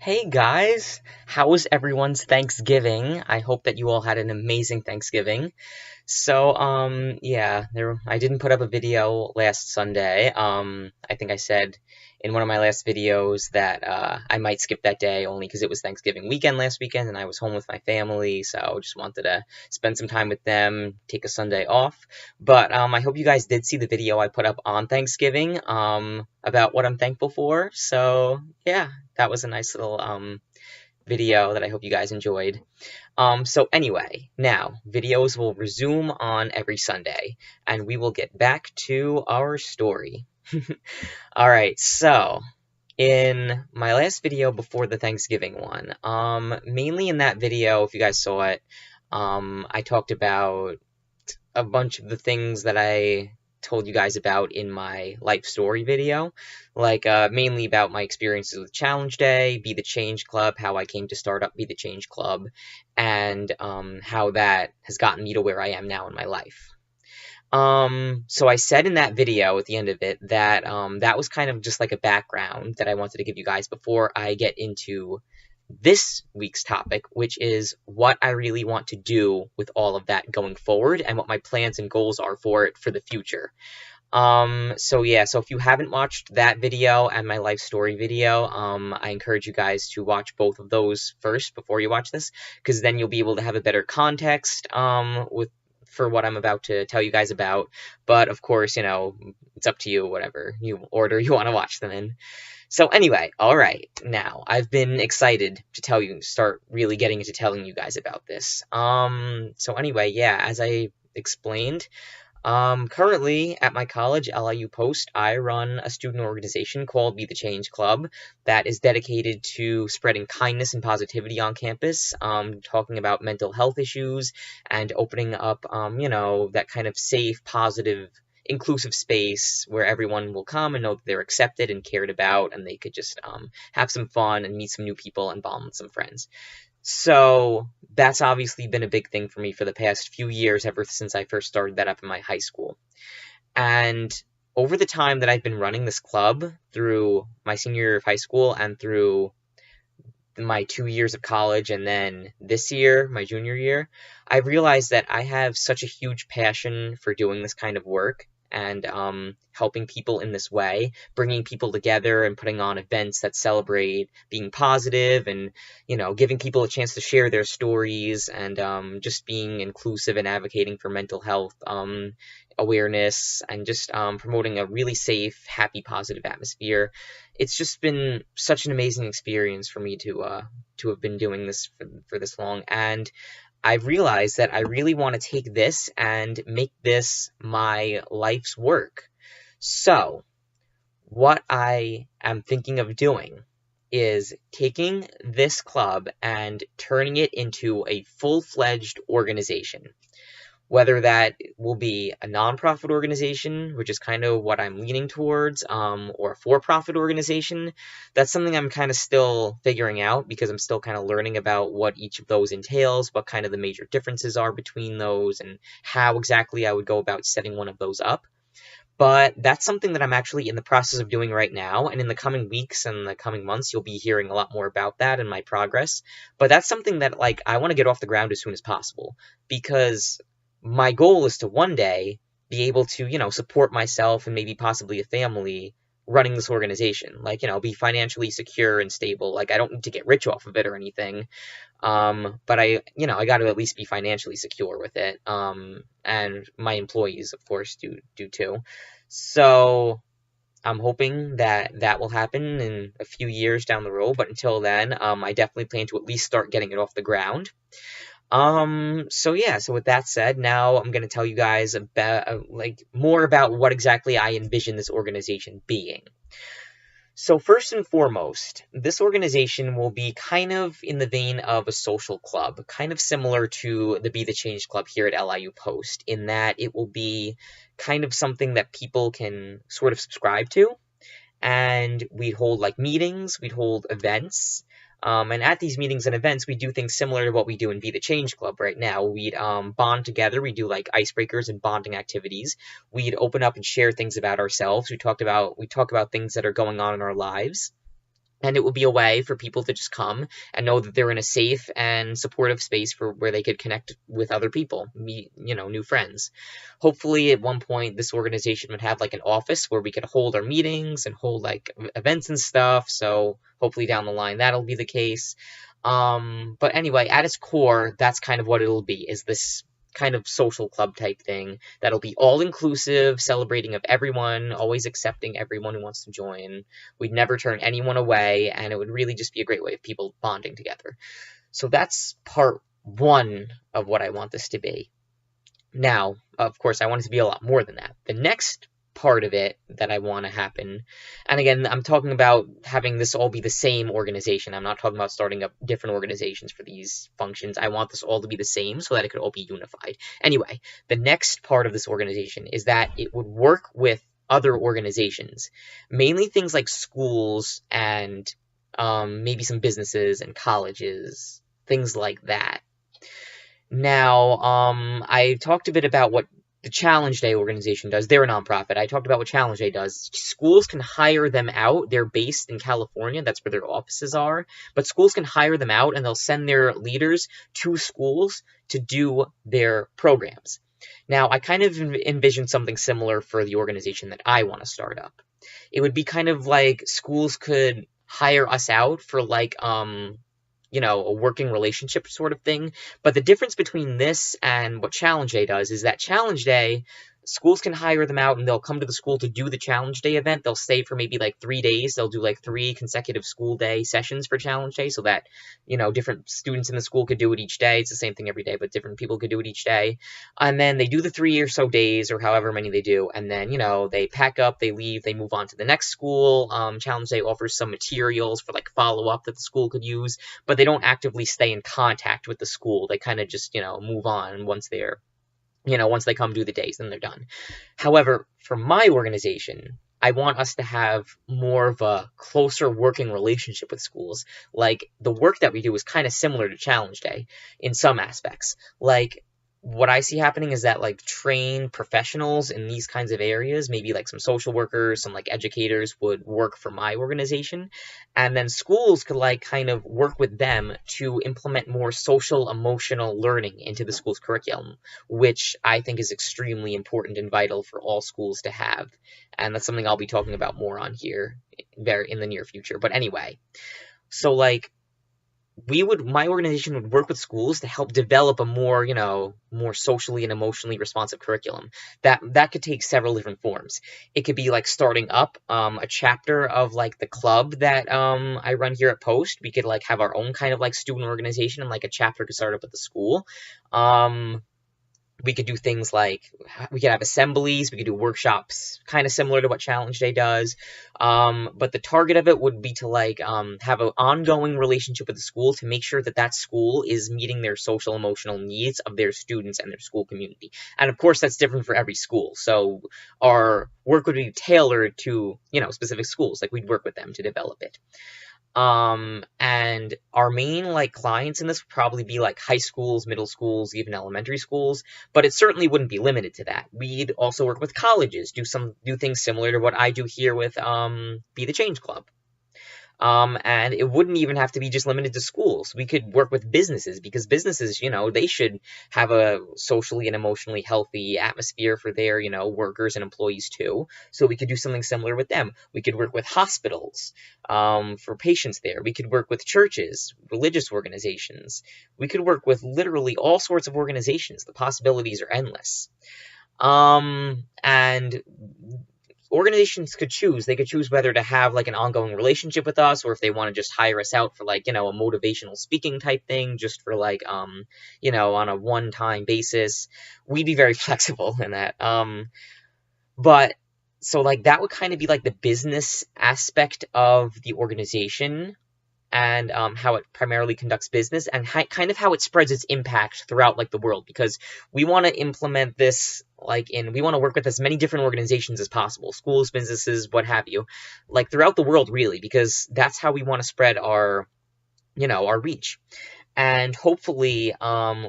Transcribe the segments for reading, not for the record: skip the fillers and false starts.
Hey guys, how was everyone's Thanksgiving? I hope that you all had an amazing Thanksgiving. I didn't put up a video last Sunday. I think I said in one of my last videos that I might skip that day only because it was Thanksgiving weekend last weekend and I was home with my family, so just wanted to spend some time with them, take a Sunday off. But I hope you guys did see the video I put up on Thanksgiving about what I'm thankful for. So yeah, that was a nice little video that I hope you guys enjoyed. So anyway, now videos will resume on every Sunday, and we will get back to our story. All right, so in my last video before the Thanksgiving one, mainly in that video, if you guys saw it, I talked about a bunch of the things that I told you guys about in my life story video, like mainly about my experiences with Challenge Day, Be the Change Club, how I came to start up Be the Change Club, and how that has gotten me to where I am now in my life. So I said in that video at the end of it that that was kind of just like a background that I wanted to give you guys before I get into this week's topic, which is what I really want to do with all of that going forward and what my plans and goals are for it for the future. So if you haven't watched that video and my life story video, I encourage you guys to watch both of those first before you watch this, because then you'll be able to have a better context, for what I'm about to tell you guys about. But of course, it's up to you, whatever order you want to watch them in. So anyway, all right, now I've been excited to start really getting into telling you guys about this. So anyway, yeah, as I explained, currently at my college, LIU Post, I run a student organization called Be the Change Club that is dedicated to spreading kindness and positivity on campus, talking about mental health issues and opening up, that kind of safe, positive, inclusive space where everyone will come and know that they're accepted and cared about, and they could just have some fun and meet some new people and bond with some friends. So that's obviously been a big thing for me for the past few years, ever since I first started that up in my high school. And over the time that I've been running this club through my senior year of high school and through my 2 years of college and then this year, my junior year, I realized that I have such a huge passion for doing this kind of work and helping people in this way, bringing people together and putting on events that celebrate being positive and, giving people a chance to share their stories and just being inclusive and advocating for mental health awareness and just promoting a really safe, happy, positive atmosphere. It's just been such an amazing experience for me to have been doing this for this long, and I've realized that I really want to take this and make this my life's work. So, what I am thinking of doing is taking this club and turning it into a full-fledged organization. Whether that will be a nonprofit organization, which is kind of what I'm leaning towards, or a for-profit organization, that's something I'm kind of still figuring out because I'm still kind of learning about what each of those entails, what kind of the major differences are between those, and how exactly I would go about setting one of those up. But that's something that I'm actually in the process of doing right now, and in the coming weeks and the coming months, you'll be hearing a lot more about that and my progress. But that's something that, I want to get off the ground as soon as possible, because my goal is to one day be able to, support myself and maybe possibly a family running this organization. Be financially secure and stable. I don't need to get rich off of it or anything. But I got to at least be financially secure with it. And my employees, of course, do too. So I'm hoping that that will happen in a few years down the road. But until then, I definitely plan to at least start getting it off the ground. So with that said, now I'm going to tell you guys about, more about what exactly I envision this organization being. So first and foremost, this organization will be kind of in the vein of a social club, kind of similar to the Be the Change Club here at LIU Post, in that it will be kind of something that people can sort of subscribe to, and we'd hold meetings, we'd hold events, and at these meetings and events, we do things similar to what we do in Be the Change Club right now. We'd bond together. We do icebreakers and bonding activities. We'd open up and share things about ourselves. We talk about things that are going on in our lives. And it will be a way for people to just come and know that they're in a safe and supportive space for where they could connect with other people, meet, new friends. Hopefully, at one point, this organization would have like an office where we could hold our meetings and hold like events and stuff. So hopefully down the line, that'll be the case. But anyway, at its core, that's kind of what it'll be, is this kind of social club type thing that'll be all inclusive, celebrating of everyone, always accepting everyone who wants to join. We'd never turn anyone away, and it would really just be a great way of people bonding together. So that's part one of what I want this to be. Now, of course, I want it to be a lot more than that. The next part of it that I want to happen, and again, I'm talking about having this all be the same organization. I'm not talking about starting up different organizations for these functions. I want this all to be the same so that it could all be unified. Anyway, the next part of this organization is that it would work with other organizations, mainly things like schools and maybe some businesses and colleges, things like that. Now, I talked a bit about what the Challenge Day organization does. They're a nonprofit. I talked about what Challenge Day does. Schools can hire them out. They're based in California. That's where their offices are. But schools can hire them out, and they'll send their leaders to schools to do their programs. Now, I kind of envision something similar for the organization that I want to start up. It would be kind of like schools could hire us out for like a working relationship sort of thing. But the difference between this and what Challenge Day does is that Challenge Day, schools can hire them out and they'll come to the school to do the Challenge Day event. They'll stay for maybe like 3 days. They'll do like 3 consecutive school day sessions for Challenge Day so that, different students in the school could do it each day. It's the same thing every day, but different people could do it each day. And then they do the 3 or so days or however many they do. And then, they pack up, they leave, they move on to the next school. Challenge Day offers some materials for like follow-up that the school could use, but they don't actively stay in contact with the school. They kind of just, move on once they come do the days, then they're done. However, for my organization, I want us to have more of a closer working relationship with schools. Like, the work that we do is kind of similar to Challenge Day in some aspects. Like, what I see happening is that, like, trained professionals in these kinds of areas, maybe like some social workers, some like educators would work for my organization. And then schools could like kind of work with them to implement more social emotional learning into the school's curriculum, which I think is extremely important and vital for all schools to have. And that's something I'll be talking about more on here in the near future. But anyway, so like, my organization would work with schools to help develop a more, more socially and emotionally responsive curriculum. That could take several different forms. It could be like starting up a chapter of like the club that I run here at Post. We could like have our own kind of like student organization, and like a chapter could start up at the school. We could do things like, we could have assemblies, we could do workshops, kind of similar to what Challenge Day does. But the target of it would be to like have an ongoing relationship with the school to make sure that that school is meeting their social emotional needs of their students and their school community. And of course, that's different for every school. So our work would be tailored to, specific schools. Like, we'd work with them to develop it. And our main like clients in this would probably be like high schools, middle schools, even elementary schools, but it certainly wouldn't be limited to that. We'd also work with colleges, do things similar to what I do here with Be the Change Club. And it wouldn't even have to be just limited to schools. We could work with businesses, because businesses, they should have a socially and emotionally healthy atmosphere for their, workers and employees too. So we could do something similar with them. We could work with hospitals, for patients there. We could work with churches, religious organizations. We could work with literally all sorts of organizations. The possibilities are endless. And organizations could choose. They could choose whether to have like an ongoing relationship with us, or if they want to just hire us out for like, a motivational speaking type thing, just for like, on a one-time basis. We'd be very flexible in that. But so like that would kind of be like the business aspect of the organization, and how it primarily conducts business, and kind of how it spreads its impact throughout like the world, because we want to implement this we want to work with as many different organizations as possible, schools, businesses, what have you, like throughout the world really, because that's how we want to spread our reach. And hopefully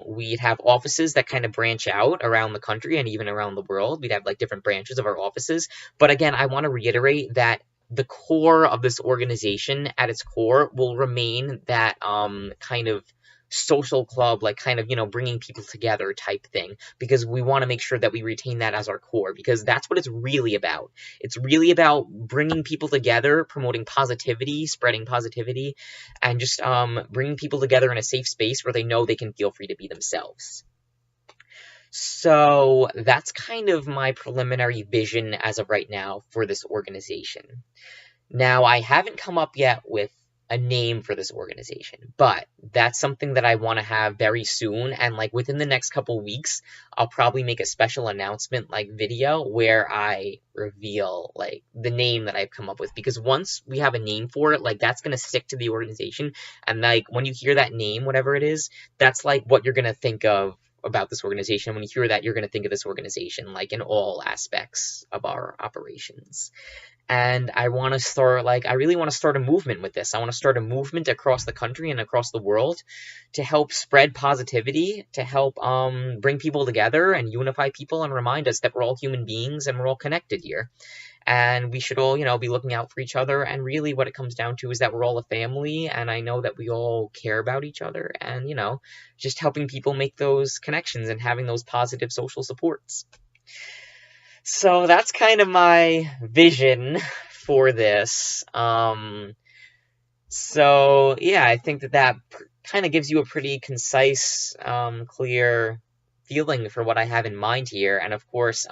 we'd have offices that kind of branch out around the country and even around the world. We'd have like different branches of our offices. But again, I want to reiterate that the core of this organization at its core will remain that kind of social club, like kind of, bringing people together type thing, because we want to make sure that we retain that as our core, because that's what it's really about. It's really about bringing people together, promoting positivity, spreading positivity, and just bringing people together in a safe space where they know they can feel free to be themselves. So that's kind of my preliminary vision as of right now for this organization. Now, I haven't come up yet with a name for this organization, but that's something that I want to have very soon, and like within the next couple weeks, I'll probably make a special announcement like video where I reveal like the name that I've come up with, because once we have a name for it, like that's going to stick to the organization, and like when you hear that name, whatever it is, that's like what you're going to think of about this organization. When you hear that, you're going to think of this organization like in all aspects of our operations. And I want to start, I really want to start a movement with this. I want to start a movement across the country and across the world to help spread positivity, to help bring people together and unify people and remind us that we're all human beings and we're all connected here. And we should all, be looking out for each other. And really what it comes down to is that we're all a family. And I know that we all care about each other, and, just helping people make those connections and having those positive social supports. So that's kind of my vision for this. So yeah, I think that kind of gives you a pretty concise, clear feeling for what I have in mind here. And of course,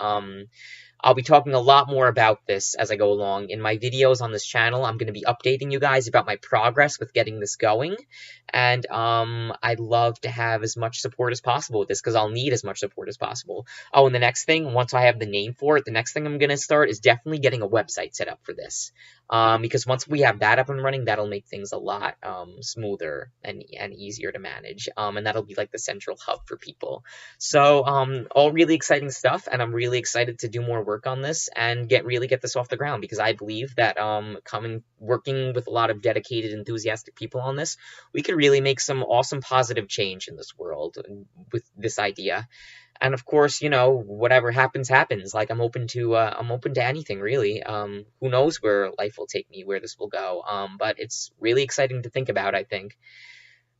I'll be talking a lot more about this as I go along. In my videos on this channel, I'm going to be updating you guys about my progress with getting this going. And I'd love to have as much support as possible with this, because I'll need as much support as possible. Oh, and the next thing, once I have the name for it, the next thing I'm going to start is definitely getting a website set up for this. Because once we have that up and running, that'll make things a lot smoother and easier to manage. And that'll be like the central hub for people. So all really exciting stuff, and I'm really excited to do more work on this and really get this off the ground, because I believe that working with a lot of dedicated, enthusiastic people on this, we could really make some awesome positive change in this world with this idea. And of course, whatever happens, happens. Like I'm open to anything really. Who knows where life will take me, where this will go. But it's really exciting to think about, I think.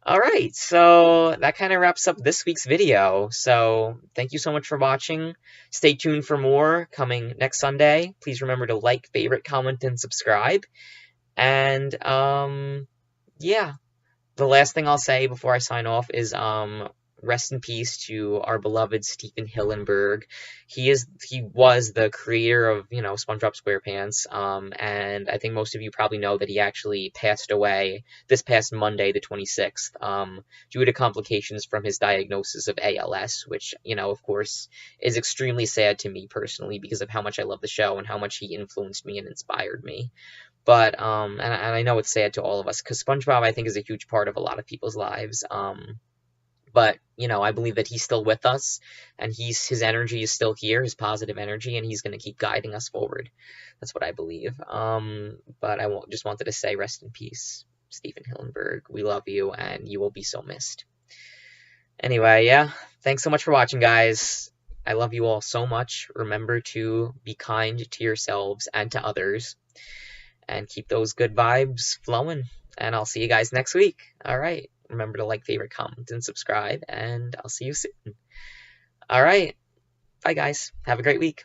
All right, so that kind of wraps up this week's video. So thank you so much for watching. Stay tuned for more coming next Sunday. Please remember to like, favorite, comment, and subscribe. And yeah, the last thing I'll say before I sign off is rest in peace to our beloved Stephen Hillenburg. He was the creator of, SpongeBob SquarePants, and I think most of you probably know that he actually passed away this past Monday, the 26th, due to complications from his diagnosis of ALS, which, of course, is extremely sad to me personally, because of how much I love the show and how much he influenced me and inspired me. But, and I know it's sad to all of us, because SpongeBob, I think, is a huge part of a lot of people's lives. But, I believe that he's still with us, and his energy is still here, his positive energy, and he's going to keep guiding us forward. That's what I believe. But I just wanted to say rest in peace, Stephen Hillenburg. We love you, and you will be so missed. Anyway, yeah, thanks so much for watching, guys. I love you all so much. Remember to be kind to yourselves and to others, and keep those good vibes flowing. And I'll see you guys next week. All right. Remember to like, favorite, comment, and subscribe, and I'll see you soon. All right. Bye, guys. Have a great week.